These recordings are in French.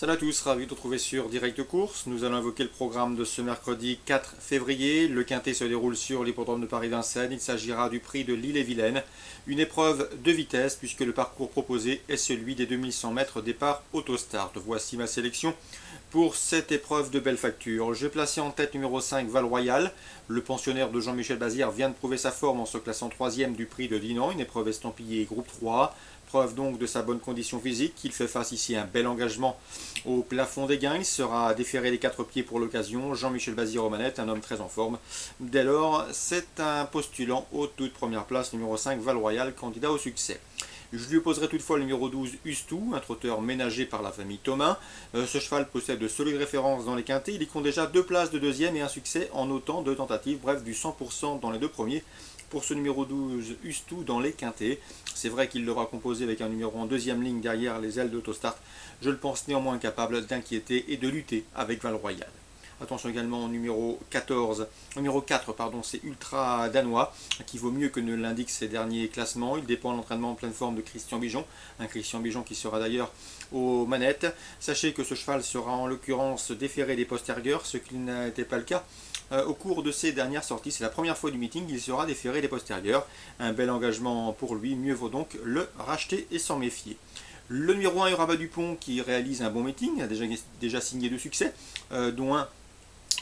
Salut à tous, ravi de vous retrouver sur Direct Course. Nous allons évoquer le programme de ce mercredi 4 février. Le quintet se déroule sur l'hippodrome de Paris-Vincennes. Il s'agira du prix de l'Ille-et-Vilaine. Une épreuve de vitesse puisque le parcours proposé est celui des 2100 mètres départ autostart. Voici ma sélection pour cette épreuve de belle facture. J'ai placé en tête numéro 5 Val-Royal. Le pensionnaire de Jean-Michel Bazir vient de prouver sa forme en se classant 3e du prix de Dinan. Une épreuve estampillée groupe 3. Preuve donc de sa bonne condition physique. Il fait face ici à un bel engagement au plafond des gains. Il sera déféré les 4 pieds pour l'occasion. Jean-Michel Bazir aux manettes, un homme très en forme. Dès lors, c'est un postulant aux toutes premières places, numéro 5 Val-Royal, candidat au succès. Je lui opposerai toutefois le numéro 12 Ustou, un trotteur ménagé par la famille Thomas. Ce cheval possède de solides références dans les quintets. Il y compte déjà 2 places de deuxième et un succès en autant de tentatives, bref du 100% dans les 2 premiers. Pour ce numéro 12 Ustou dans les quintets, c'est vrai qu'il l'aura composé avec un numéro en deuxième ligne derrière les ailes d'Autostart. Je le pense néanmoins capable d'inquiéter et de lutter avec Val-Royal. Attention également au numéro 4, c'est Ultra Danois, qui vaut mieux que ne l'indiquent ses derniers classements. Il dépend de l'entraînement en pleine forme de Christian Bijon, un Christian Bijon qui sera d'ailleurs aux manettes. Sachez que ce cheval sera en l'occurrence déféré des postérieurs, ce qui n'était pas le cas au cours de ses dernières sorties. C'est la première fois du meeting, il sera déféré des postérieurs. Un bel engagement pour lui, mieux vaut donc le racheter et s'en méfier. Le numéro 1 Urabat Dupont qui réalise un bon meeting, a déjà signé 2 succès, dont un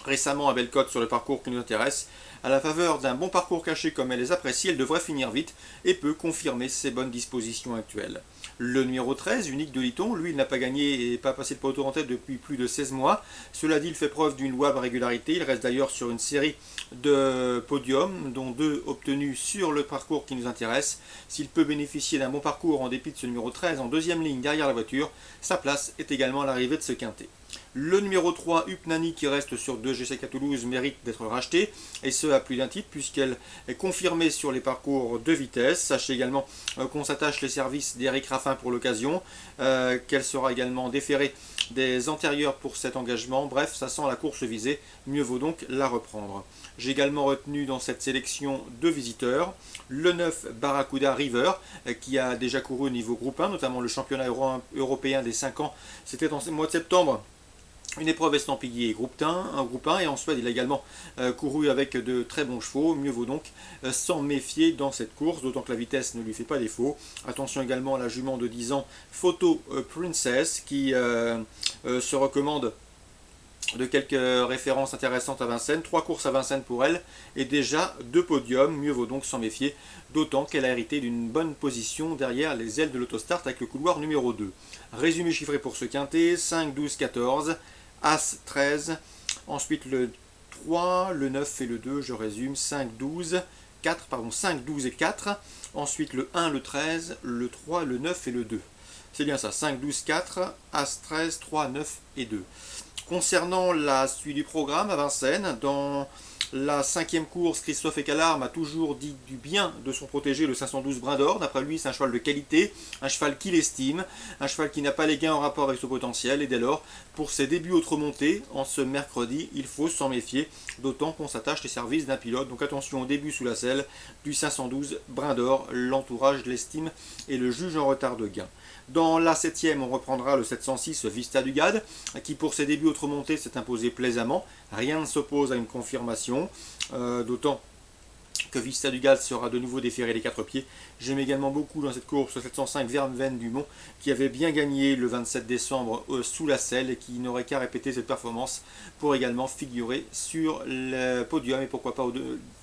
récemment à Bellecote sur le parcours qui nous intéresse. À la faveur d'un bon parcours caché comme elle les apprécie, elle devrait finir vite et peut confirmer ses bonnes dispositions actuelles. Le numéro 13, Unique de Liton, lui il n'a pas gagné et pas passé de poteau en tête depuis plus de 16 mois. Cela dit, il fait preuve d'une louable régularité. Il reste d'ailleurs sur une série de podiums, dont 2 obtenus sur le parcours qui nous intéresse. S'il peut bénéficier d'un bon parcours en dépit de ce numéro 13 en deuxième ligne derrière la voiture, sa place est également à l'arrivée de ce quintet. Le numéro 3, Upnani, qui reste sur 2 GC4 Toulouse, mérite d'être racheté, et ce à plus d'un titre, puisqu'elle est confirmée sur les parcours de vitesse. Sachez également qu'on s'attache les services d'Éric Raffin pour l'occasion, qu'elle sera également déférée des antérieurs pour cet engagement. Bref, ça sent la course visée, mieux vaut donc la reprendre. J'ai également retenu dans cette sélection 2 visiteurs. Le 9, Barracuda River, qui a déjà couru au niveau groupe 1, notamment le championnat européen des 5 ans. C'était en mois de septembre. Une épreuve estampillée groupe 1, et en Suède il a également couru avec de très bons chevaux. Mieux vaut donc s'en méfier dans cette course, d'autant que la vitesse ne lui fait pas défaut. Attention également à la jument de 10 ans Photo Princess qui se recommande de quelques références intéressantes à Vincennes. 3 courses à Vincennes pour elle et déjà 2 podiums. Mieux vaut donc s'en méfier, d'autant qu'elle a hérité d'une bonne position derrière les ailes de l'autostart avec le couloir numéro 2. Résumé chiffré pour ce quintet: 5, 12, 14, As 13, ensuite le 3, le 9 et le 2, je résume, 5, 12, 5, 12 et 4, ensuite le 1, le 13, le 3, le 9 et le 2. C'est bien ça, 5, 12, 4, As 13, 3, 9 et 2. Concernant la suite du programme à Vincennes, dans la 5e course, Christophe Écalard m'a toujours dit du bien de son protégé, le 512 Brin d'Or. D'après lui, c'est un cheval de qualité, un cheval qu'il estime, un cheval qui n'a pas les gains en rapport avec son potentiel. Et dès lors, pour ses débuts autres montées, en ce mercredi, il faut s'en méfier, d'autant qu'on s'attache les services d'un pilote. Donc attention au début sous la selle du 512 Brin d'Or, l'entourage l'estime et le juge en retard de gain. Dans la 7e, on reprendra le 706 Vista du Gade, qui pour ses débuts autres montées s'est imposé plaisamment. Rien ne s'oppose à une confirmation, d'autant que Vista du Gade sera de nouveau déféré les 4 pieds. J'aime également beaucoup dans cette course le 705 Verveine du Mont, qui avait bien gagné le 27 décembre sous la selle et qui n'aurait qu'à répéter cette performance pour également figurer sur le podium et pourquoi pas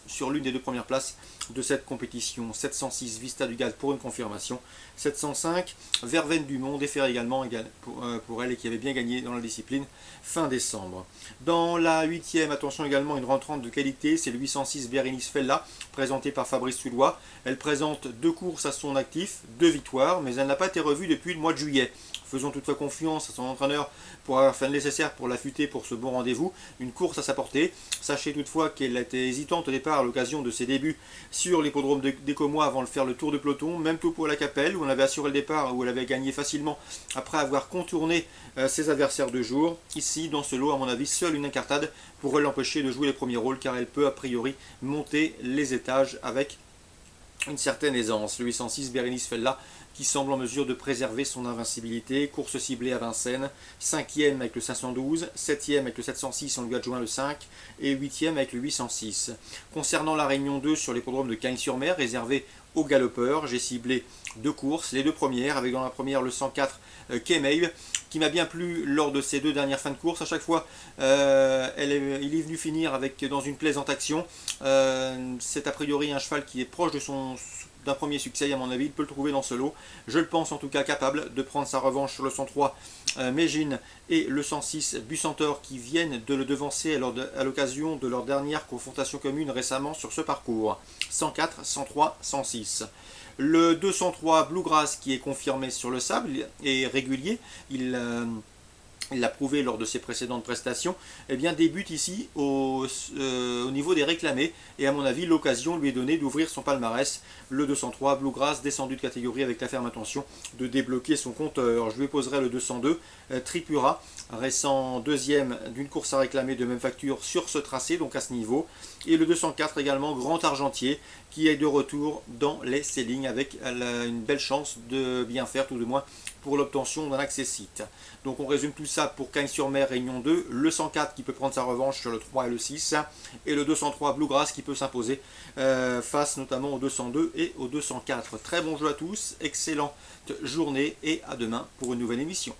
sur l'une des 2 premières places de cette compétition. 706 Vista du Gade pour une confirmation, 705 Verveine du Mont déféré également pour elle et qui avait bien gagné dans la discipline fin décembre. Dans la 8e, attention également, une rentrante de qualité, c'est le 806 Bérénice Fella, présenté par Fabrice Sulois. Elle présente 2 courses à son actif, 2 victoires, mais elle n'a pas été revue depuis le mois de juillet. Faisons toutefois confiance à son entraîneur pour avoir fait le nécessaire pour l'affûter pour ce bon rendez-vous. Une course à sa portée. Sachez toutefois qu'elle était hésitante au départ à l'occasion de ses débuts sur l'hippodrome d'Écomois avant de faire le tour de peloton. Même tout pour la Capelle où on avait assuré le départ, où elle avait gagné facilement après avoir contourné ses adversaires de jour. Ici, dans ce lot, à mon avis, seule une incartade pourrait l'empêcher de jouer les premiers rôles car elle peut a priori monter les étages avec une certaine aisance. Le 806 Bérénice Fella qui semble en mesure de préserver son invincibilité. Course ciblée à Vincennes, 5e avec le 512, 7e avec le 706, on lui adjoint le 5, et 8e avec le 806. Concernant la Réunion 2 sur l'hippodrome de Cagnes-sur-Mer, réservé aux galopeurs, j'ai ciblé 2 courses, les 2 premières, avec dans la première le 104 Kemeil, qui m'a bien plu lors de ces 2 dernières fins de course. À chaque fois, il est venu finir dans une plaisante action. C'est a priori un cheval qui est proche d'un premier succès, à mon avis, il peut le trouver dans ce lot. Je le pense en tout cas capable de prendre sa revanche sur le 103 Mégine et le 106 Bucentaure, qui viennent de le devancer à l'occasion de leur dernière confrontation commune récemment sur ce parcours. 104, 103, 106. Le 203 Bluegrass, qui est confirmé sur le sable et régulier, il l'a prouvé lors de ses précédentes prestations, eh bien, débute ici au niveau des réclamés. Et à mon avis, l'occasion lui est donnée d'ouvrir son palmarès. Le 203 Bluegrass, descendu de catégorie avec la ferme intention de débloquer son compteur. Je lui poserai le 202 Tripura, récent deuxième d'une course à réclamer de même facture sur ce tracé, donc à ce niveau. Et le 204 également, Grand Argentier, qui est de retour dans les C-lignes avec une belle chance de bien faire, tout du moins pour l'obtention d'un accessite. Donc on résume tout ça pour Cagnes-sur-Mer Réunion 2, le 104 qui peut prendre sa revanche sur le 3 et le 6, et le 203 Bluegrass qui peut s'imposer face notamment au 202 et au 204. Très bon jeu à tous, excellente journée et à demain pour une nouvelle émission.